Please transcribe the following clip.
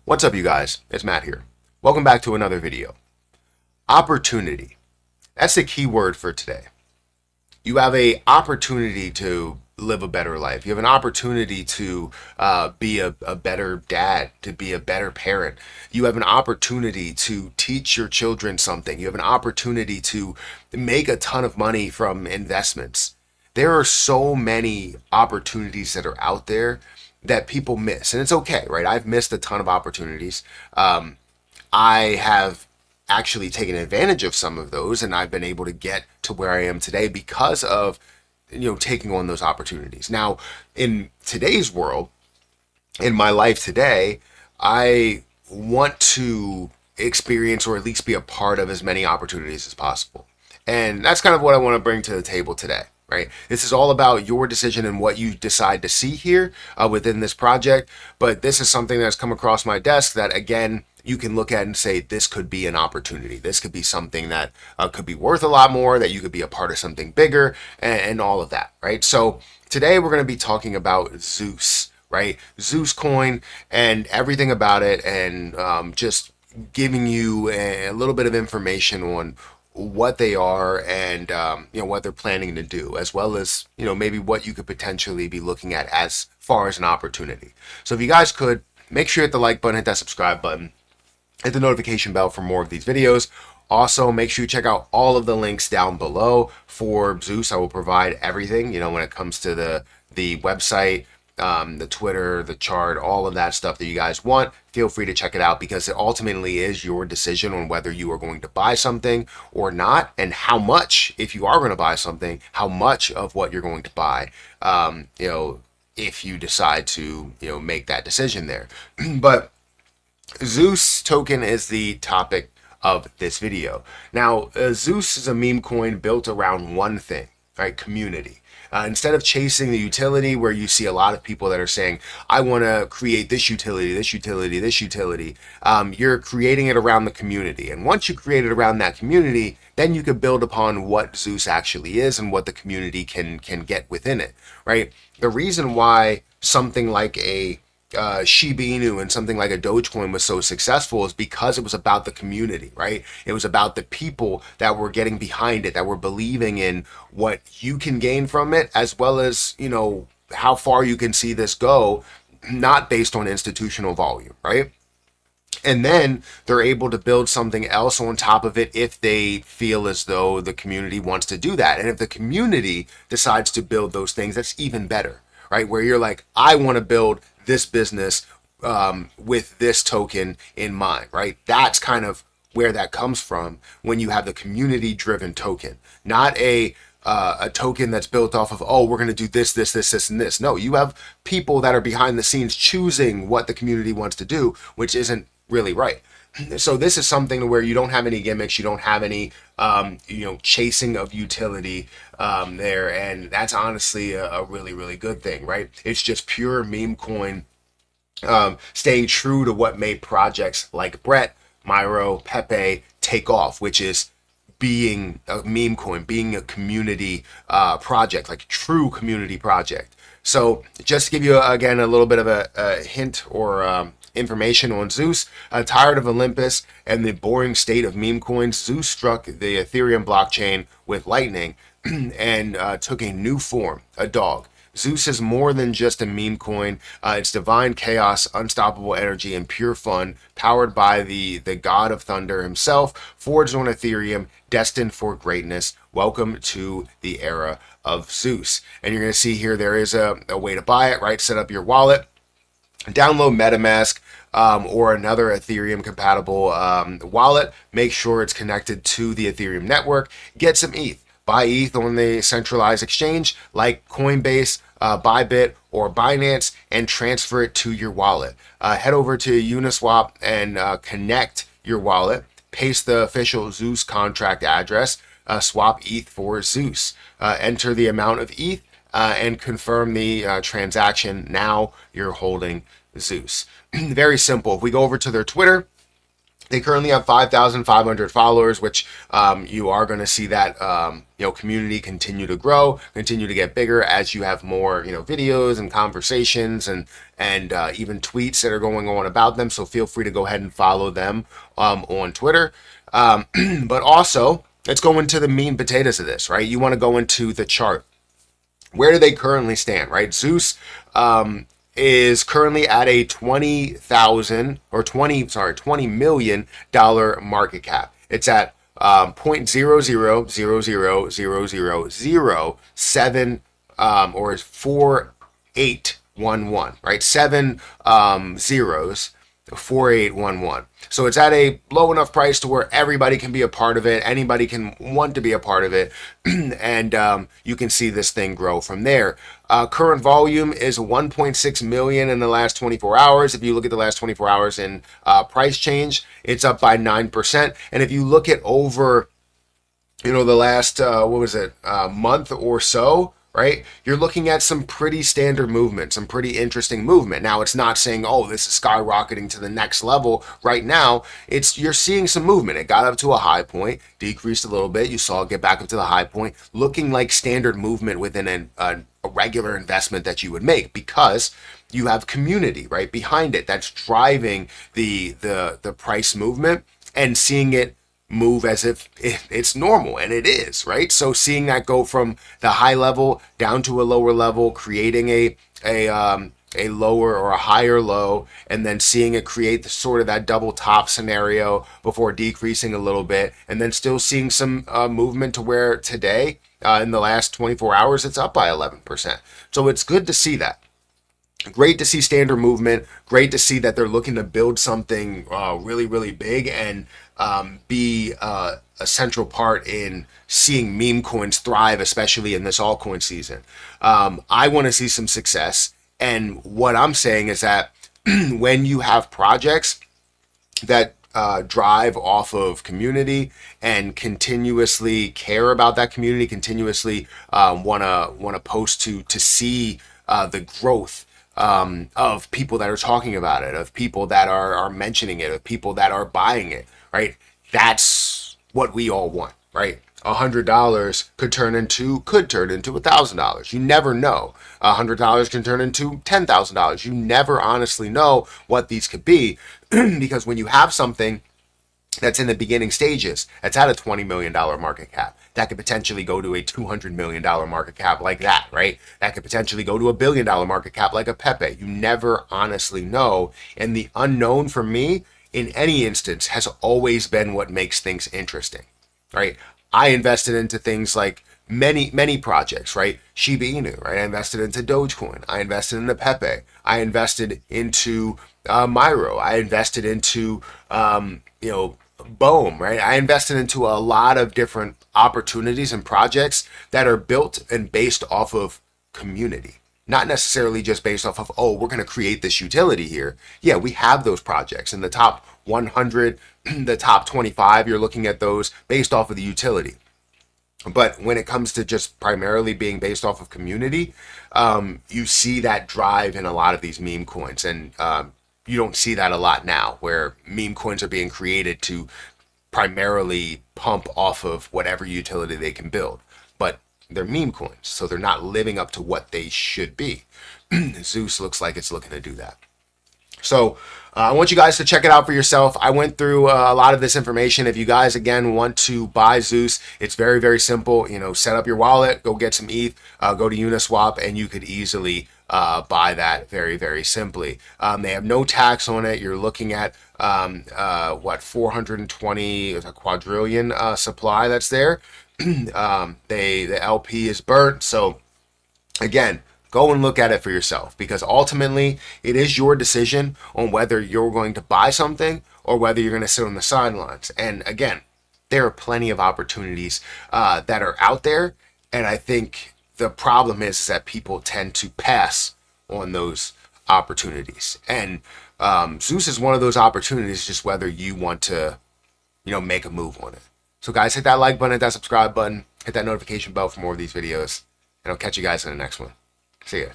What's up, you guys? It's Matt here. Welcome back to another video. Opportunity. That's the key word for today. You have an opportunity to live a better life. You have an opportunity to be a better dad, to be a better parent. You have an opportunity to teach your children something. You have an opportunity to make a ton of money from investments. There are so many opportunities that are out there that people miss, and it's okay, right? I've missed a ton of opportunities. I have actually taken advantage of some of those, and I've been able to get to where I am today because of taking on those opportunities. Now, in today's world, in my life today, I want to experience or at least be a part of as many opportunities as possible. And that's kind of what I want to bring to the table today, right? This is all about your decision and what you decide to see here within this project. But this is something that's come across my desk that, again, you can look at and say, this could be an opportunity. This could be something that could be worth a lot more, that you could be a part of something bigger, and all of that, right? So today we're going to be talking about Zeus, right? Zeus Coin and everything about it, and just giving you a little bit of information on what they are and what they're planning to do, as well as maybe what you could potentially be looking at as far as an opportunity. So if you guys could make sure you hit the like button, hit that subscribe button, hit the notification bell for more of these videos. Also, make sure you check out all of the links down below for Zeus. I will provide everything, when it comes to the website, the Twitter, the chart, all of that stuff that you guys want. Feel free to check it out, because it ultimately is your decision on whether you are going to buy something or not, and how much, if you are going to buy something, how much of what you're going to buy, if you decide to, make that decision there. But Zeus token is the topic of this video. Now, Zeus is a meme coin built around one thing, right? Community. Instead of chasing the utility, where you see a lot of people that are saying, I want to create this utility, this utility, this utility, you're creating it around the community. And once you create it around that community, then you can build upon what Zeus actually is and what the community can get within it, right? The reason why something like a Shiba Inu and something like a Dogecoin was so successful is because it was about the community, right? It was about the people that were getting behind it, that were believing in what you can gain from it, as well as, how far you can see this go, not based on institutional volume, right? And then they're able to build something else on top of it if they feel as though the community wants to do that. And if the community decides to build those things, that's even better, right? Where you're like, I want to build this business with this token in mind, right? That's kind of where that comes from when you have the community-driven token, not a token that's built off of, oh, we're going to do this, this, this, this, and this. No, you have people that are behind the scenes choosing what the community wants to do, which isn't really right. So this is something where you don't have any gimmicks, you don't have any, chasing of utility there, and that's honestly a really, really good thing, right? It's just pure meme coin, staying true to what made projects like Brett, Myro, Pepe take off, which is being a meme coin, being a community project, like a true community project. So just to give you, again, a little bit of a hint or information on Zeus. Tired of Olympus and the boring state of meme coins, Zeus struck the Ethereum blockchain with lightning and took a new form, a dog. Zeus is more than just a meme coin. It's divine chaos, unstoppable energy, and pure fun, powered by the god of thunder himself, forged on Ethereum, destined for greatness. Welcome to the era of Zeus. And you're going to see here there is a way to buy it, right? Set up your wallet, download MetaMask or another Ethereum compatible wallet. Make sure it's connected to the Ethereum network. Get some ETH. Buy ETH on the centralized exchange like Coinbase, Bybit, or Binance, and transfer it to your wallet. Head over to Uniswap and connect your wallet. Paste the official Zeus contract address. Swap ETH for Zeus. Enter the amount of ETH and confirm the transaction. Now you're holding Zeus. Very simple. If we go over to their Twitter, They currently have 5,500 followers, which you are going to see that community continue to grow, continue to get bigger as you have more videos and conversations and even tweets that are going on about them. So feel free to go ahead and follow them on Twitter. But also, let's go into the meat and potatoes of this, right? You want to go into the chart. Where do they currently stand, right? Zeus is currently at a $20 million market cap. It's at 0.00000007 or 4811, right? Seven zeros, 4811. So it's at a low enough price to where everybody can be a part of it. Anybody can want to be a part of it. And you can see this thing grow from there. Current volume is 1.6 million in the last 24 hours. If you look at the last 24 hours in price change, it's up by 9%. And if you look at over, the last, month or so, right? You're looking at some pretty standard movement, some pretty interesting movement. Now, it's not saying, oh, this is skyrocketing to the next level right now. You're seeing some movement. It got up to a high point, decreased a little bit. You saw it get back up to the high point, looking like standard movement within a regular investment that you would make, because you have community right behind it that's driving the price movement, and seeing it move as if it's normal, and it is, right? So seeing that go from the high level down to a lower level, creating a lower or a higher low, and then seeing it create sort of that double top scenario before decreasing a little bit, and then still seeing some movement to where today in the last 24 hours it's up by 11%. So it's good to see that. Great to see standard movement. Great to see that they're looking to build something really, really big and be a central part in seeing meme coins thrive, especially in this altcoin season. I want to see some success. And what I'm saying is that when you have projects that drive off of community and continuously care about that community, continuously want to post to see the growth of people that are talking about it, of people that are mentioning it, of people that are buying it, right? That's what we all want, right? $100 could turn into $1,000. You never know. $100 can turn into $10,000. You never honestly know what these could be because when you have something that's in the beginning stages, that's at a $20 million market cap, that could potentially go to a $200 million market cap like that, right? That could potentially go to $1 billion market cap like a Pepe. You never honestly know. And the unknown for me in any instance has always been what makes things interesting, right? I invested into things like many projects, right? Shiba Inu, right? I invested into Dogecoin. I invested into Pepe. I invested into Myro. I invested into, Boom, right? I invested into a lot of different opportunities and projects that are built and based off of community, not necessarily just based off of, oh, we're going to create this utility here. Yeah, we have those projects in the top 100, the top 25. You're looking at those based off of the utility. But when it comes to just primarily being based off of community, you see that drive in a lot of these meme coins. And you don't see that a lot now, where meme coins are being created to primarily pump off of whatever utility they can build. But they're meme coins, so they're not living up to what they should be. Zeus looks like it's looking to do that. So I want you guys to check it out for yourself. I went through a lot of this information. If you guys, again, want to buy Zeus, it's very, very simple. Set up your wallet, go get some ETH, go to Uniswap, and you could easily buy that very, very simply. They have no tax on it. You're looking at 420 a quadrillion supply that's there. The LP is burnt. So again, go and look at it for yourself, because ultimately it is your decision on whether you're going to buy something or whether you're going to sit on the sidelines. And again, there are plenty of opportunities that are out there, and I think the problem is that people tend to pass on those opportunities. And Zeus is one of those opportunities, just whether you want to, make a move on it. So guys, hit that like button, hit that subscribe button, hit that notification bell for more of these videos, and I'll catch you guys in the next one. See ya.